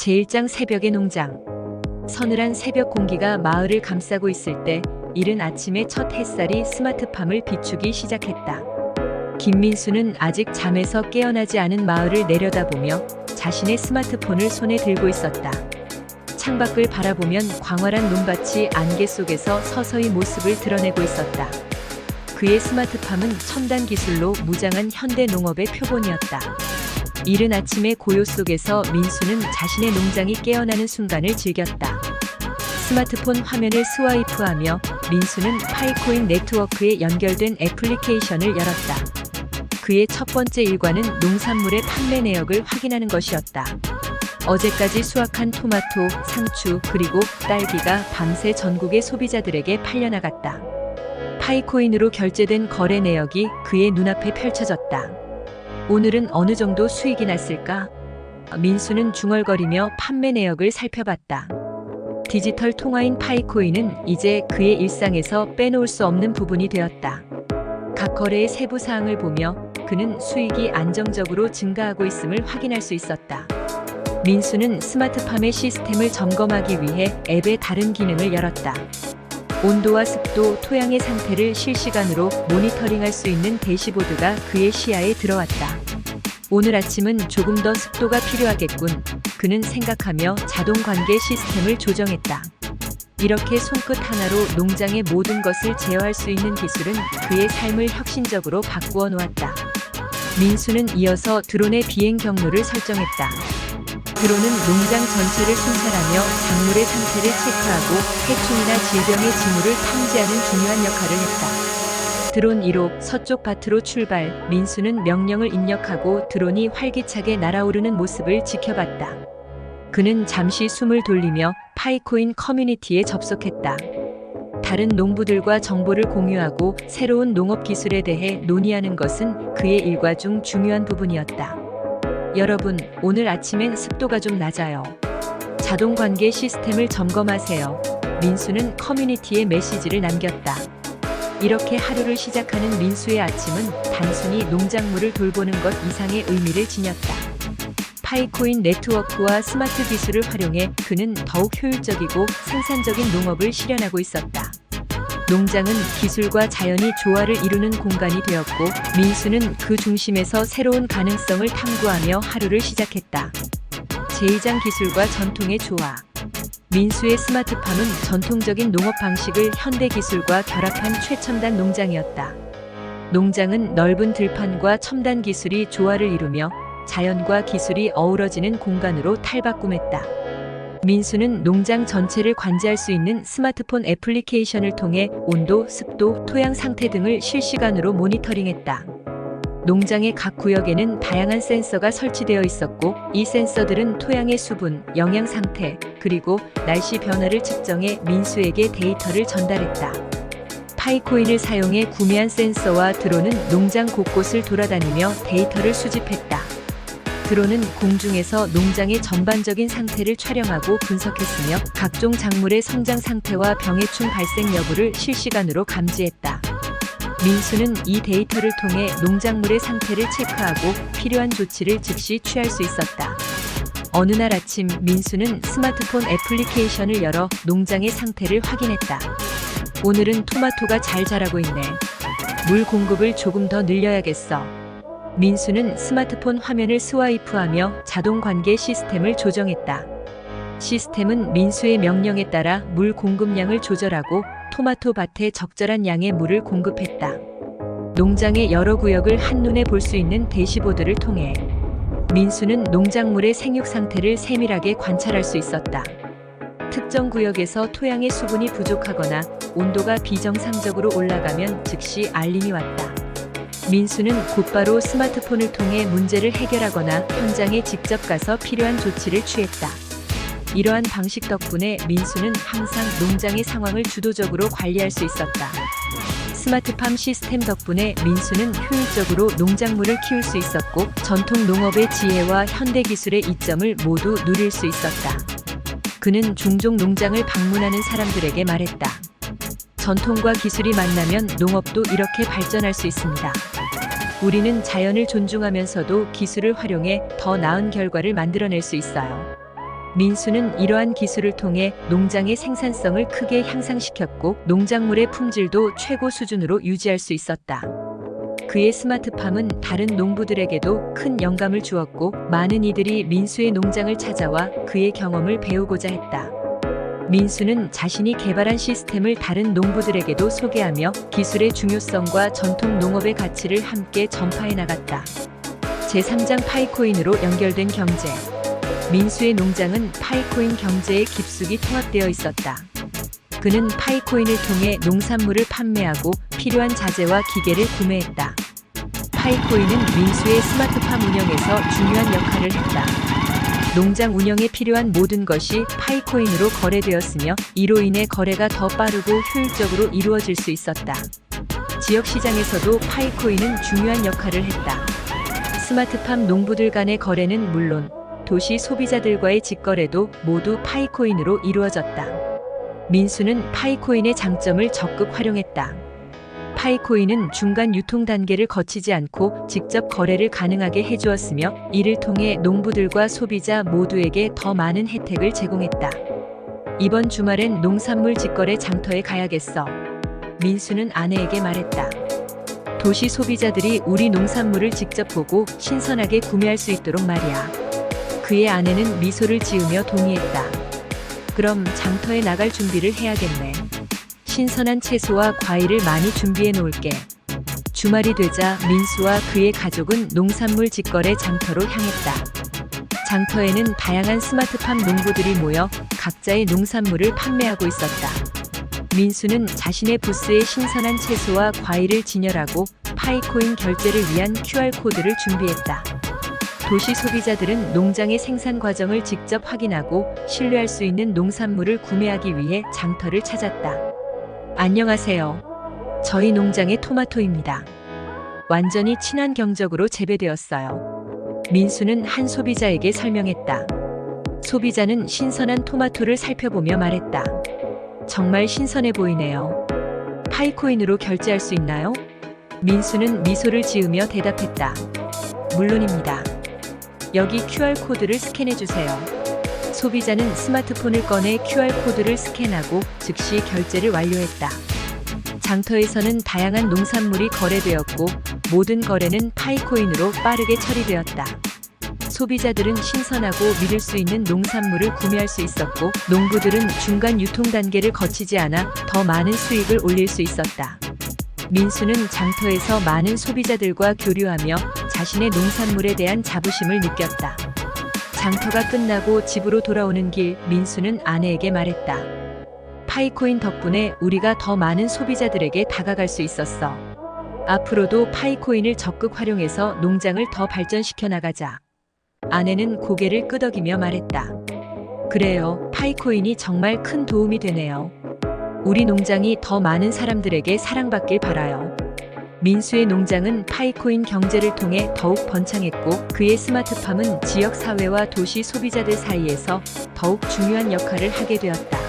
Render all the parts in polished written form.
제1장 새벽의 농장. 서늘한 새벽 공기가 마을을 감싸고 있을 때 이른 아침에 첫 햇살이 스마트팜을 비추기 시작했다. 김민수는 아직 잠에서 깨어나지 않은 마을을 내려다보며 자신의 스마트폰을 손에 들고 있었다. 창밖을 바라보면 광활한 논밭이 안개 속에서 서서히 모습을 드러내고 있었다. 그의 스마트팜은 첨단 기술로 무장한 현대 농업의 표본이었다. 이른 아침의 고요 속에서 민수는 자신의 농장이 깨어나는 순간을 즐겼다. 스마트폰 화면을 스와이프하며 민수는 파이코인 네트워크에 연결된 애플리케이션을 열었다. 그의 첫 번째 일과는 농산물의 판매 내역을 확인하는 것이었다. 어제까지 수확한 토마토, 상추, 그리고 딸기가 밤새 전국의 소비자들에게 팔려나갔다. 파이코인으로 결제된 거래 내역이 그의 눈앞에 펼쳐졌다. 오늘은 어느 정도 수익이 났을까? 민수는 중얼거리며 판매 내역을 살펴봤다. 디지털 통화인 파이코인은 이제 그의 일상에서 빼놓을 수 없는 부분이 되었다. 각 거래의 세부 사항을 보며 그는 수익이 안정적으로 증가하고 있음을 확인할 수 있었다. 민수는 스마트팜의 시스템을 점검하기 위해 앱의 다른 기능을 열었다. 온도와 습도, 토양의 상태를 실시간으로 모니터링할 수 있는 대시보드가 그의 시야에 들어왔다. 오늘 아침은 조금 더 습도가 필요하겠군. 그는 생각하며 자동 관계 시스템을 조정했다. 이렇게 손끝 하나로 농장의 모든 것을 제어할 수 있는 기술은 그의 삶을 혁신적으로 바꾸어 놓았다. 민수는 이어서 드론의 비행 경로를 설정했다. 드론은 농장 전체를 순찰하며 작물의 상태를 체크하고 해충이나 질병의 징후를 탐지하는 중요한 역할을 했다. 드론 1호 서쪽 밭으로 출발. 민수는 명령을 입력하고 드론이 활기차게 날아오르는 모습을 지켜봤다. 그는 잠시 숨을 돌리며 파이코인 커뮤니티에 접속했다. 다른 농부들과 정보를 공유하고 새로운 농업 기술에 대해 논의하는 것은 그의 일과 중 중요한 부분이었다. 여러분, 오늘 아침엔 습도가 좀 낮아요. 자동 관계 시스템을 점검하세요. 민수는 커뮤니티에 메시지를 남겼다. 이렇게 하루를 시작하는 민수의 아침은 단순히 농작물을 돌보는 것 이상의 의미를 지녔다. 파이코인 네트워크와 스마트 기술을 활용해 그는 더욱 효율적이고 생산적인 농업을 실현하고 있었다. 농장은 기술과 자연이 조화를 이루는 공간이 되었고 민수는 그 중심에서 새로운 가능성을 탐구하며 하루를 시작했다. 제2장 기술과 전통의 조화. 민수의 스마트팜은 전통적인 농업 방식을 현대 기술과 결합한 최첨단 농장이었다. 농장은 넓은 들판과 첨단 기술이 조화를 이루며 자연과 기술이 어우러지는 공간으로 탈바꿈했다. 민수는 농장 전체를 관제할 수 있는 스마트폰 애플리케이션을 통해 온도, 습도, 토양 상태 등을 실시간으로 모니터링했다. 농장의 각 구역에는 다양한 센서가 설치되어 있었고 이 센서들은 토양의 수분, 영양 상태, 그리고 날씨 변화를 측정해 민수에게 데이터를 전달했다. 파이코인을 사용해 구매한 센서와 드론은 농장 곳곳을 돌아다니며 데이터를 수집했다. 드론은 공중에서 농장의 전반적인 상태를 촬영하고 분석했으며 각종 작물의 성장 상태와 병해충 발생 여부를 실시간으로 감지했다. 민수는 이 데이터를 통해 농작물의 상태를 체크하고 필요한 조치를 즉시 취할 수 있었다. 어느 날 아침 민수는 스마트폰 애플리케이션을 열어 농장의 상태를 확인했다. 오늘은 토마토가 잘 자라고 있네. 물 공급을 조금 더 늘려야겠어. 민수는 스마트폰 화면을 스와이프하며 자동 관계 시스템을 조정했다. 시스템은 민수의 명령에 따라 물 공급량을 조절하고 토마토 밭에 적절한 양의 물을 공급했다. 농장의 여러 구역을 한눈에 볼 수 있는 대시보드를 통해 민수는 농작물의 생육 상태를 세밀하게 관찰할 수 있었다. 특정 구역에서 토양의 수분이 부족하거나 온도가 비정상적으로 올라가면 즉시 알림이 왔다. 민수는 곧바로 스마트폰을 통해 문제를 해결하거나 현장에 직접 가서 필요한 조치를 취했다. 이러한 방식 덕분에 민수는 항상 농장의 상황을 주도적으로 관리할 수 있었다. 스마트팜 시스템 덕분에 민수는 효율적으로 농작물을 키울 수 있었고 전통 농업의 지혜와 현대 기술의 이점을 모두 누릴 수 있었다. 그는 종종 농장을 방문하는 사람들에게 말했다. 전통과 기술이 만나면 농업도 이렇게 발전할 수 있습니다. 우리는 자연을 존중하면서도 기술을 활용해 더 나은 결과를 만들어낼 수 있어요. 민수는 이러한 기술을 통해 농장의 생산성을 크게 향상시켰고 농작물의 품질도 최고 수준으로 유지할 수 있었다. 그의 스마트팜은 다른 농부들에게도 큰 영감을 주었고 많은 이들이 민수의 농장을 찾아와 그의 경험을 배우고자 했다. 민수는 자신이 개발한 시스템을 다른 농부들에게도 소개하며 기술의 중요성과 전통 농업의 가치를 함께 전파해 나갔다. 제3장 파이코인으로 연결된 경제. 민수의 농장은 파이코인 경제에 깊숙이 통합되어 있었다. 그는 파이코인을 통해 농산물을 판매하고 필요한 자재와 기계를 구매했다. 파이코인은 민수의 스마트팜 운영에서 중요한 역할을 했다. 농장 운영에 필요한 모든 것이 파이코인으로 거래되었으며 이로 인해 거래가 더 빠르고 효율적으로 이루어질 수 있었다. 지역 시장에서도 파이코인은 중요한 역할을 했다. 스마트팜 농부들 간의 거래는 물론 도시 소비자들과의 직거래도 모두 파이코인으로 이루어졌다. 민수는 파이코인의 장점을 적극 활용했다. 파이코인은 중간 유통 단계를 거치지 않고 직접 거래를 가능하게 해주었으며 이를 통해 농부들과 소비자 모두에게 더 많은 혜택을 제공했다. 이번 주말엔 농산물 직거래 장터에 가야겠어. 민수는 아내에게 말했다. 도시 소비자들이 우리 농산물을 직접 보고 신선하게 구매할 수 있도록 말이야. 그의 아내는 미소를 지으며 동의했다. 그럼 장터에 나갈 준비를 해야겠네. 신선한 채소와 과일을 많이 준비해 놓을게. 주말이 되자 민수와 그의 가족은 농산물 직거래 장터로 향했다. 장터에는 다양한 스마트팜 농부들이 모여 각자의 농산물을 판매하고 있었다. 민수는 자신의 부스에 신선한 채소와 과일을 진열하고 파이코인 결제를 위한 QR코드를 준비했다. 도시 소비자들은 농장의 생산 과정을 직접 확인하고 신뢰할 수 있는 농산물을 구매하기 위해 장터를 찾았다. 안녕하세요. 저희 농장의 토마토입니다. 완전히 친환경적으로 재배되었어요. 민수는 한 소비자에게 설명했다. 소비자는 신선한 토마토를 살펴보며 말했다. 정말 신선해 보이네요. 파이코인으로 결제할 수 있나요? 민수는 미소를 지으며 대답했다. 물론입니다. 여기 QR코드를 스캔해 주세요. 소비자는 스마트폰을 꺼내 QR코드를 스캔하고 즉시 결제를 완료했다. 장터에서는 다양한 농산물이 거래되었고 모든 거래는 파이코인으로 빠르게 처리되었다. 소비자들은 신선하고 믿을 수 있는 농산물을 구매할 수 있었고 농부들은 중간 유통 단계를 거치지 않아 더 많은 수익을 올릴 수 있었다. 민수는 장터에서 많은 소비자들과 교류하며 자신의 농산물에 대한 자부심을 느꼈다. 장터가 끝나고 집으로 돌아오는 길 민수는 아내에게 말했다. 파이코인 덕분에 우리가 더 많은 소비자들에게 다가갈 수 있었어. 앞으로도 파이코인을 적극 활용해서 농장을 더 발전시켜 나가자. 아내는 고개를 끄덕이며 말했다. 그래요, 파이코인이 정말 큰 도움이 되네요. 우리 농장이 더 많은 사람들에게 사랑받길 바라요. 민수의 농장은 파이코인 경제를 통해 더욱 번창했고 그의 스마트팜은 지역 사회와 도시 소비자들 사이에서 더욱 중요한 역할을 하게 되었다.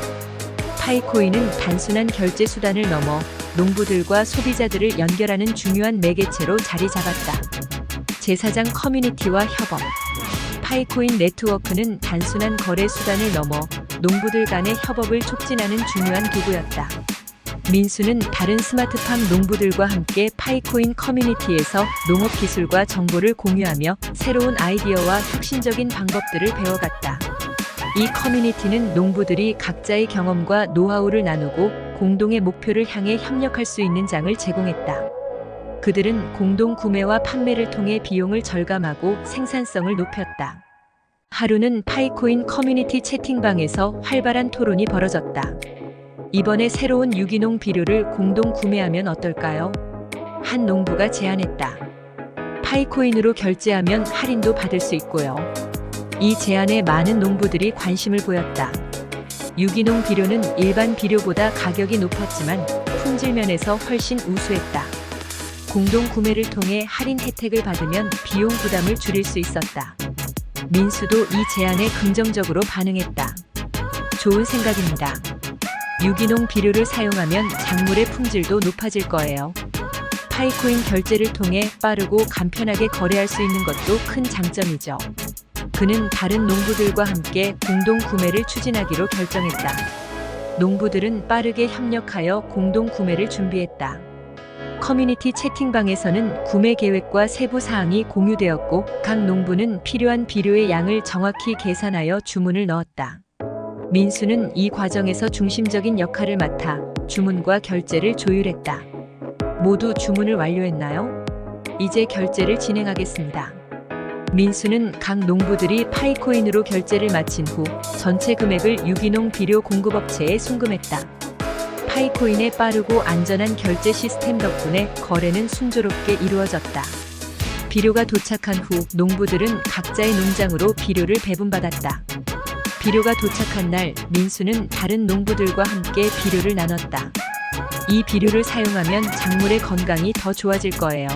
파이코인은 단순한 결제 수단을 넘어 농부들과 소비자들을 연결하는 중요한 매개체로 자리 잡았다. 제4장 커뮤니티와 협업. 파이코인 네트워크는 단순한 거래 수단을 넘어 농부들 간의 협업을 촉진하는 중요한 도구였다. 민수는 다른 스마트팜 농부들과 함께 파이코인 커뮤니티에서 농업 기술과 정보를 공유하며 새로운 아이디어와 혁신적인 방법들을 배워갔다. 이 커뮤니티는 농부들이 각자의 경험과 노하우를 나누고 공동의 목표를 향해 협력할 수 있는 장을 제공했다. 그들은 공동 구매와 판매를 통해 비용을 절감하고 생산성을 높였다. 하루는 파이코인 커뮤니티 채팅방에서 활발한 토론이 벌어졌다. 이번에 새로운 유기농 비료를 공동 구매하면 어떨까요? 한 농부가 제안했다. 파이코인으로 결제하면 할인도 받을 수 있고요. 이 제안에 많은 농부들이 관심을 보였다. 유기농 비료는 일반 비료보다 가격이 높았지만 품질 면에서 훨씬 우수했다. 공동 구매를 통해 할인 혜택을 받으면 비용 부담을 줄일 수 있었다. 민수도 이 제안에 긍정적으로 반응했다. 좋은 생각입니다. 유기농 비료를 사용하면 작물의 품질도 높아질 거예요. 파이코인 결제를 통해 빠르고 간편하게 거래할 수 있는 것도 큰 장점이죠. 그는 다른 농부들과 함께 공동 구매를 추진하기로 결정했다. 농부들은 빠르게 협력하여 공동 구매를 준비했다. 커뮤니티 채팅방에서는 구매 계획과 세부 사항이 공유되었고 각 농부는 필요한 비료의 양을 정확히 계산하여 주문을 넣었다. 민수는 이 과정에서 중심적인 역할을 맡아 주문과 결제를 조율했다. 모두 주문을 완료했나요? 이제 결제를 진행하겠습니다. 민수는 각 농부들이 파이코인으로 결제를 마친 후 전체 금액을 유기농 비료 공급업체에 송금했다. 파이코인의 빠르고 안전한 결제 시스템 덕분에 거래는 순조롭게 이루어졌다. 비료가 도착한 후 농부들은 각자의 농장으로 비료를 배분받았다. 비료가 도착한 날 민수는 다른 농부들과 함께 비료를 나눴다. 이 비료를 사용하면 작물의 건강이 더 좋아질 거예요.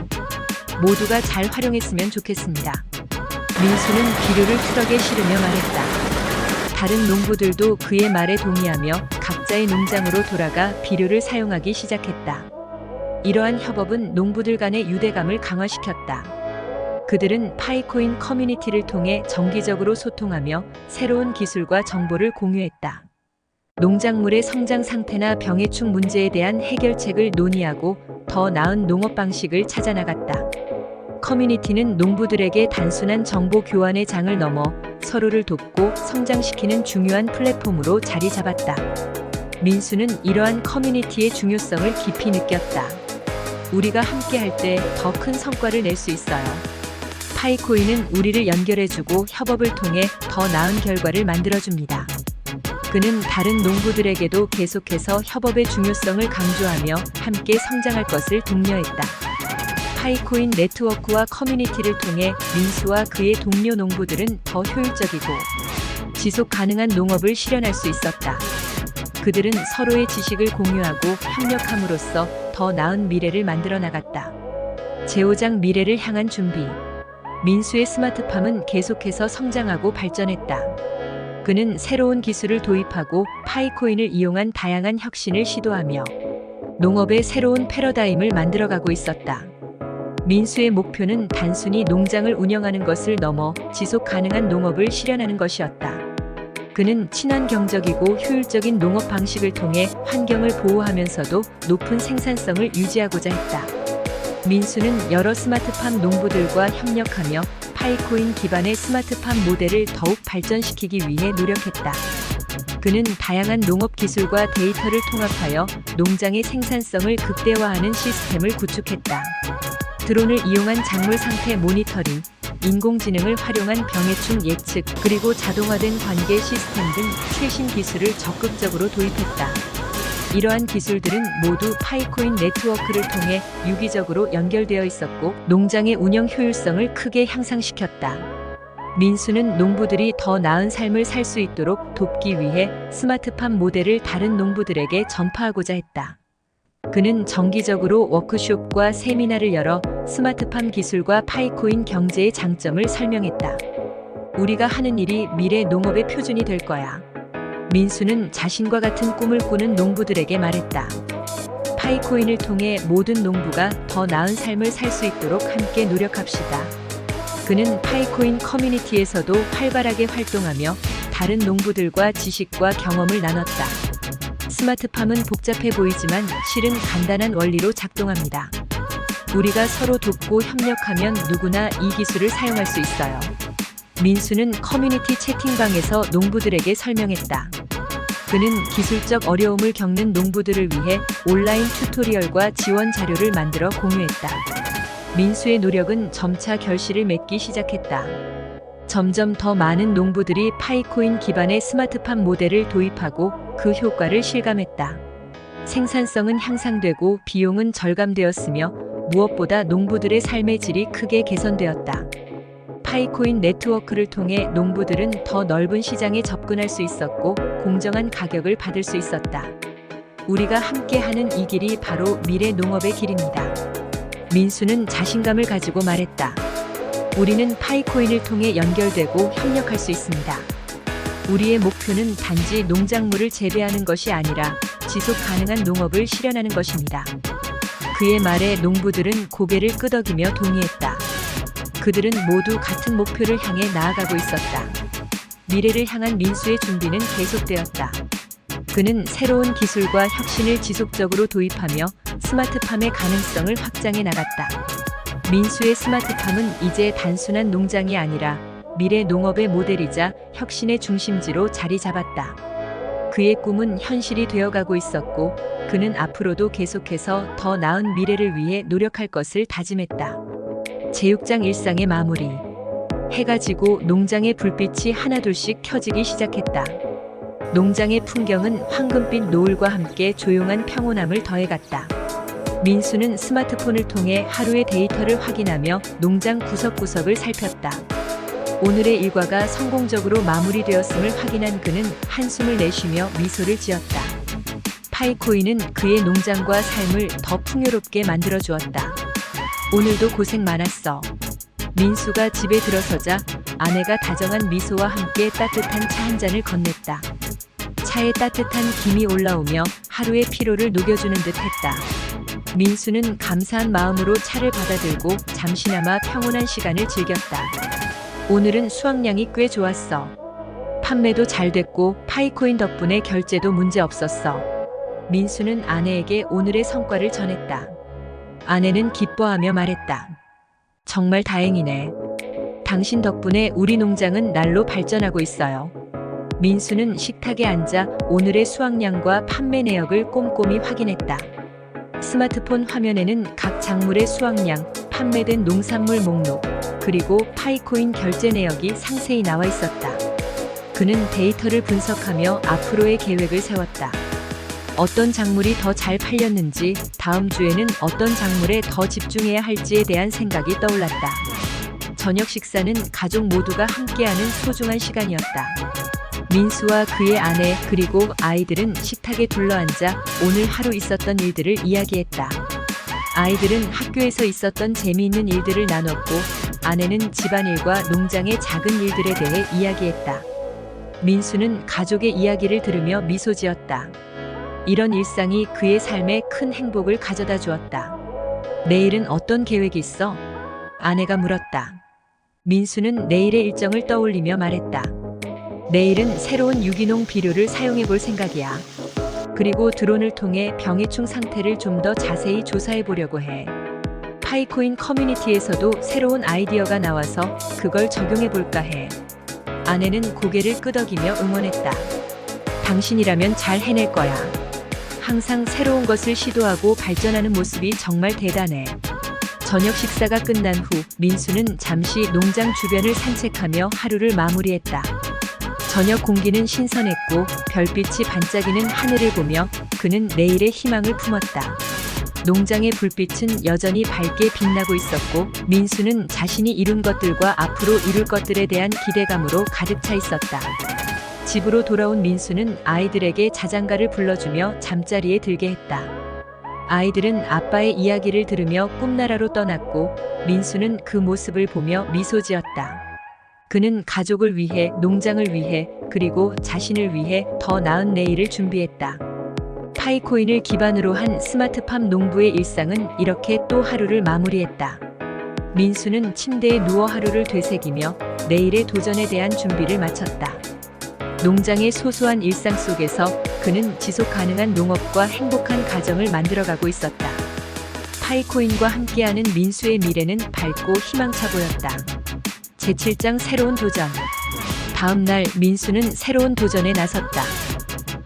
모두가 잘 활용했으면 좋겠습니다. 민수는 비료를 트럭에 실으며 말했다. 다른 농부들도 그의 말에 동의하며 각자의 농장으로 돌아가 비료를 사용하기 시작했다. 이러한 협업은 농부들 간의 유대감을 강화시켰다. 그들은 파이코인 커뮤니티를 통해 정기적으로 소통하며 새로운 기술과 정보를 공유했다. 농작물의 성장 상태나 병해충 문제에 대한 해결책을 논의하고 더 나은 농업 방식을 찾아나갔다. 커뮤니티는 농부들에게 단순한 정보 교환의 장을 넘어 서로를 돕고 성장시키는 중요한 플랫폼으로 자리 잡았다. 민수는 이러한 커뮤니티의 중요성을 깊이 느꼈다. 우리가 함께할 때 더 큰 성과를 낼 수 있어요. 파이코인은 우리를 연결해주고 협업을 통해 더 나은 결과를 만들어줍니다. 그는 다른 농부들에게도 계속해서 협업의 중요성을 강조하며 함께 성장할 것을 독려했다. 파이코인 네트워크와 커뮤니티를 통해 민수와 그의 동료 농부들은 더 효율적이고 지속 가능한 농업을 실현할 수 있었다. 그들은 서로의 지식을 공유하고 협력함으로써 더 나은 미래를 만들어 나갔다. 제5장 미래를 향한 준비. 민수의 스마트팜은 계속해서 성장하고 발전했다. 그는 새로운 기술을 도입하고 파이코인을 이용한 다양한 혁신을 시도하며 농업의 새로운 패러다임을 만들어가고 있었다. 민수의 목표는 단순히 농장을 운영하는 것을 넘어 지속 가능한 농업을 실현하는 것이었다. 그는 친환경적이고 효율적인 농업 방식을 통해 환경을 보호하면서도 높은 생산성을 유지하고자 했다. 민수는 여러 스마트팜 농부들과 협력하며 파이코인 기반의 스마트팜 모델을 더욱 발전시키기 위해 노력했다. 그는 다양한 농업 기술과 데이터를 통합하여 농장의 생산성을 극대화하는 시스템을 구축했다. 드론을 이용한 작물 상태 모니터링, 인공지능을 활용한 병해충 예측, 그리고 자동화된 관계 시스템 등 최신 기술을 적극적으로 도입했다. 이러한 기술들은 모두 파이코인 네트워크를 통해 유기적으로 연결되어 있었고 농장의 운영 효율성을 크게 향상시켰다. 민수는 농부들이 더 나은 삶을 살 수 있도록 돕기 위해 스마트팜 모델을 다른 농부들에게 전파하고자 했다. 그는 정기적으로 워크숍과 세미나를 열어 스마트팜 기술과 파이코인 경제의 장점을 설명했다. 우리가 하는 일이 미래 농업의 표준이 될 거야. 민수는 자신과 같은 꿈을 꾸는 농부들에게 말했다. 파이코인을 통해 모든 농부가 더 나은 삶을 살 수 있도록 함께 노력합시다. 그는 파이코인 커뮤니티에서도 활발하게 활동하며 다른 농부들과 지식과 경험을 나눴다. 스마트팜은 복잡해 보이지만 실은 간단한 원리로 작동합니다. 우리가 서로 돕고 협력하면 누구나 이 기술을 사용할 수 있어요. 민수는 커뮤니티 채팅방에서 농부들에게 설명했다. 그는 기술적 어려움을 겪는 농부들을 위해 온라인 튜토리얼과 지원 자료를 만들어 공유했다. 민수의 노력은 점차 결실을 맺기 시작했다. 점점 더 많은 농부들이 파이코인 기반의 스마트팜 모델을 도입하고 그 효과를 실감했다. 생산성은 향상되고 비용은 절감되었으며 무엇보다 농부들의 삶의 질이 크게 개선되었다. 파이코인 네트워크를 통해 농부들은 더 넓은 시장에 접근할 수 있었고 공정한 가격을 받을 수 있었다. 우리가 함께하는 이 길이 바로 미래 농업의 길입니다. 민수는 자신감을 가지고 말했다. 우리는 파이코인을 통해 연결되고 협력할 수 있습니다. 우리의 목표는 단지 농작물을 재배하는 것이 아니라 지속 가능한 농업을 실현하는 것입니다. 그의 말에 농부들은 고개를 끄덕이며 동의했다. 그들은 모두 같은 목표를 향해 나아가고 있었다. 미래를 향한 민수의 준비는 계속되었다. 그는 새로운 기술과 혁신을 지속적으로 도입하며 스마트팜의 가능성을 확장해 나갔다. 민수의 스마트팜은 이제 단순한 농장이 아니라 미래 농업의 모델이자 혁신의 중심지로 자리 잡았다. 그의 꿈은 현실이 되어가고 있었고 그는 앞으로도 계속해서 더 나은 미래를 위해 노력할 것을 다짐했다. 제육장 일상의 마무리. 해가 지고 농장의 불빛이 하나둘씩 켜지기 시작했다. 농장의 풍경은 황금빛 노을과 함께 조용한 평온함을 더해갔다. 민수는 스마트폰을 통해 하루의 데이터를 확인하며 농장 구석구석을 살폈다. 오늘의 일과가 성공적으로 마무리되었음을 확인한 그는 한숨을 내쉬며 미소를 지었다. 파이코인은 그의 농장과 삶을 더 풍요롭게 만들어 주었다. 오늘도 고생 많았어. 민수가 집에 들어서자 아내가 다정한 미소와 함께 따뜻한 차 한 잔을 건넸다. 차에 따뜻한 김이 올라오며 하루의 피로를 녹여주는 듯 했다. 민수는 감사한 마음으로 차를 받아들고 잠시나마 평온한 시간을 즐겼다. 오늘은 수확량이 꽤 좋았어. 판매도 잘 됐고 파이코인 덕분에 결제도 문제 없었어. 민수는 아내에게 오늘의 성과를 전했다. 아내는 기뻐하며 말했다. 정말 다행이네. 당신 덕분에 우리 농장은 날로 발전하고 있어요. 민수는 식탁에 앉아 오늘의 수확량과 판매 내역을 꼼꼼히 확인했다. 스마트폰 화면에는 각 작물의 수확량, 판매된 농산물 목록, 그리고 파이코인 결제 내역이 상세히 나와 있었다. 그는 데이터를 분석하며 앞으로의 계획을 세웠다. 어떤 작물이 더 잘 팔렸는지, 다음 주에는 어떤 작물에 더 집중해야 할지에 대한 생각이 떠올랐다. 저녁 식사는 가족 모두가 함께하는 소중한 시간이었다. 민수와 그의 아내 그리고 아이들은 식탁에 둘러앉아 오늘 하루 있었던 일들을 이야기했다. 아이들은 학교에서 있었던 재미있는 일들을 나눴고 아내는 집안일과 농장의 작은 일들에 대해 이야기했다. 민수는 가족의 이야기를 들으며 미소 지었다. 이런 일상이 그의 삶에 큰 행복을 가져다 주었다. 내일은 어떤 계획이 있어? 아내가 물었다. 민수는 내일의 일정을 떠올리며 말했다. 내일은 새로운 유기농 비료를 사용해 볼 생각이야. 그리고 드론을 통해 병해충 상태를 좀 더 자세히 조사해 보려고 해. 파이코인 커뮤니티에서도 새로운 아이디어가 나와서 그걸 적용해 볼까 해. 아내는 고개를 끄덕이며 응원했다. 당신이라면 잘 해낼 거야. 항상 새로운 것을 시도하고 발전하는 모습이 정말 대단해. 저녁 식사가 끝난 후 민수는 잠시 농장 주변을 산책하며 하루를 마무리했다. 저녁 공기는 신선했고 별빛이 반짝이는 하늘을 보며 그는 내일의 희망을 품었다. 농장의 불빛은 여전히 밝게 빛나고 있었고 민수는 자신이 이룬 것들과 앞으로 이룰 것들에 대한 기대감으로 가득 차 있었다. 집으로 돌아온 민수는 아이들에게 자장가를 불러주며 잠자리에 들게 했다. 아이들은 아빠의 이야기를 들으며 꿈나라로 떠났고 민수는 그 모습을 보며 미소 지었다. 그는 가족을 위해, 농장을 위해, 그리고 자신을 위해 더 나은 내일을 준비했다. 파이코인을 기반으로 한 스마트팜 농부의 일상은 이렇게 또 하루를 마무리했다. 민수는 침대에 누워 하루를 되새기며 내일의 도전에 대한 준비를 마쳤다. 농장의 소소한 일상 속에서 그는 지속 가능한 농업과 행복한 가정을 만들어가고 있었다. 파이코인과 함께하는 민수의 미래는 밝고 희망차 보였다. 제7장 새로운 도전. 다음 날 민수는 새로운 도전에 나섰다.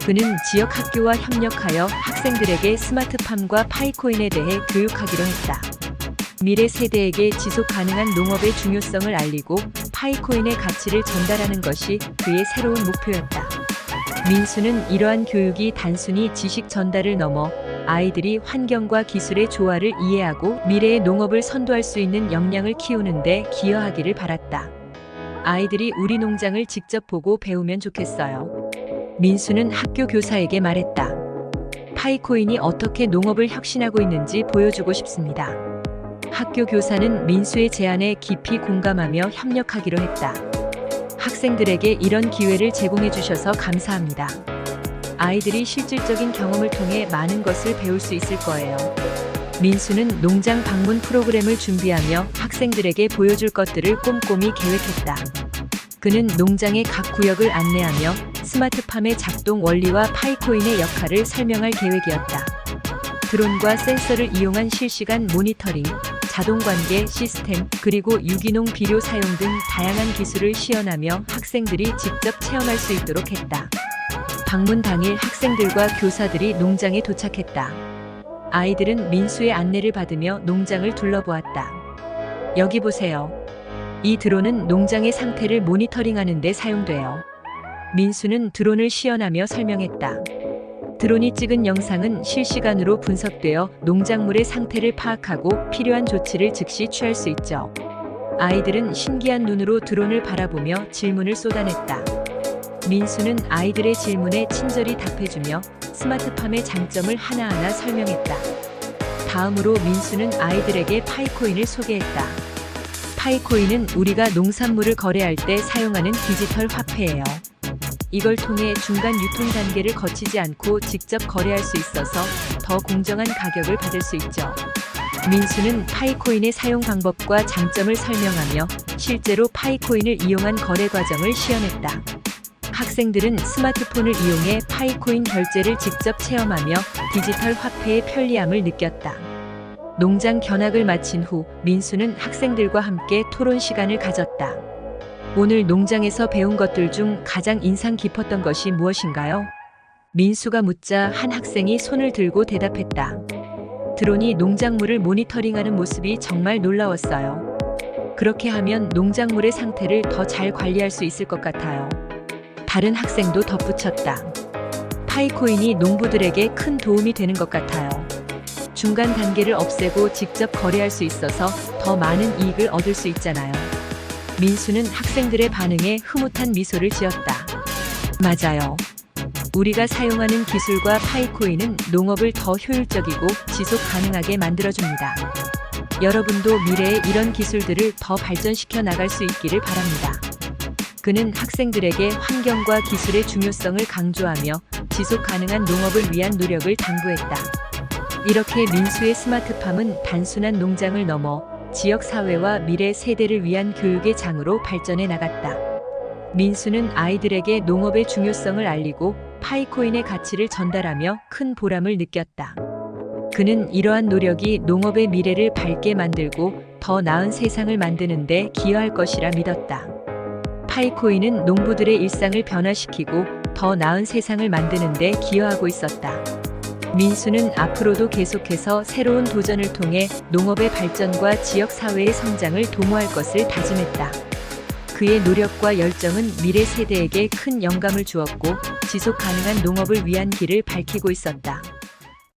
그는 지역 학교와 협력하여 학생들에게 스마트팜과 파이코인에 대해 교육하기로 했다. 미래 세대에게 지속 가능한 농업의 중요성을 알리고 파이코인의 가치를 전달하는 것이 그의 새로운 목표였다. 민수는 이러한 교육이 단순히 지식 전달을 넘어 아이들이 환경과 기술의 조화를 이해하고 미래의 농업을 선도할 수 있는 역량을 키우는 데 기여하기를 바랐다. 아이들이 우리 농장을 직접 보고 배우면 좋겠어요. 민수는 학교 교사에게 말했다. 파이코인이 어떻게 농업을 혁신하고 있는지 보여주고 싶습니다. 학교 교사는 민수의 제안에 깊이 공감하며 협력하기로 했다. 학생들에게 이런 기회를 제공해 주셔서 감사합니다. 아이들이 실질적인 경험을 통해 많은 것을 배울 수 있을 거예요. 민수는 농장 방문 프로그램을 준비하며 학생들에게 보여줄 것들을 꼼꼼히 계획했다. 그는 농장의 각 구역을 안내하며 스마트팜의 작동 원리와 파이코인의 역할을 설명할 계획이었다. 드론과 센서를 이용한 실시간 모니터링, 자동 관계 시스템, 그리고 유기농 비료 사용 등 다양한 기술을 시연하며 학생들이 직접 체험할 수 있도록 했다. 방문 당일 학생들과 교사들이 농장에 도착했다. 아이들은 민수의 안내를 받으며 농장을 둘러보았다. 여기 보세요. 이 드론은 농장의 상태를 모니터링하는 데 사용돼요. 민수는 드론을 시연하며 설명했다. 드론이 찍은 영상은 실시간으로 분석되어 농작물의 상태를 파악하고 필요한 조치를 즉시 취할 수 있죠. 아이들은 신기한 눈으로 드론을 바라보며 질문을 쏟아냈다. 민수는 아이들의 질문에 친절히 답해주며 스마트팜의 장점을 하나하나 설명했다. 다음으로 민수는 아이들에게 파이코인을 소개했다. 파이코인은 우리가 농산물을 거래할 때 사용하는 디지털 화폐예요. 이걸 통해 중간 유통 단계를 거치지 않고 직접 거래할 수 있어서 더 공정한 가격을 받을 수 있죠. 민수는 파이코인의 사용 방법과 장점을 설명하며 실제로 파이코인을 이용한 거래 과정을 시연했다. 학생들은 스마트폰을 이용해 파이코인 결제를 직접 체험하며 디지털 화폐의 편리함을 느꼈다. 농장 견학을 마친 후 민수는 학생들과 함께 토론 시간을 가졌다. 오늘 농장에서 배운 것들 중 가장 인상 깊었던 것이 무엇인가요? 민수가 묻자 한 학생이 손을 들고 대답했다. 드론이 농작물을 모니터링하는 모습이 정말 놀라웠어요. 그렇게 하면 농작물의 상태를 더 잘 관리할 수 있을 것 같아요. 다른 학생도 덧붙였다. 파이코인이 농부들에게 큰 도움이 되는 것 같아요. 중간 단계를 없애고 직접 거래할 수 있어서 더 많은 이익을 얻을 수 있잖아요. 민수는 학생들의 반응에 흐뭇한 미소를 지었다. 맞아요. 우리가 사용하는 기술과 파이코인은 농업을 더 효율적이고 지속 가능하게 만들어줍니다. 여러분도 미래에 이런 기술들을 더 발전시켜 나갈 수 있기를 바랍니다. 그는 학생들에게 환경과 기술의 중요성을 강조하며 지속 가능한 농업을 위한 노력을 당부했다. 이렇게 민수의 스마트팜은 단순한 농장을 넘어 지역 사회와 미래 세대를 위한 교육의 장으로 발전해 나갔다. 민수는 아이들에게 농업의 중요성을 알리고 파이코인의 가치를 전달하며 큰 보람을 느꼈다. 그는 이러한 노력이 농업의 미래를 밝게 만들고 더 나은 세상을 만드는 데 기여할 것이라 믿었다. 파이코인은 농부들의 일상을 변화시키고 더 나은 세상을 만드는 데 기여하고 있었다. 민수는 앞으로도 계속해서 새로운 도전을 통해 농업의 발전과 지역 사회의 성장을 도모할 것을 다짐했다. 그의 노력과 열정은 미래 세대에게 큰 영감을 주었고 지속 가능한 농업을 위한 길을 밝히고 있었다.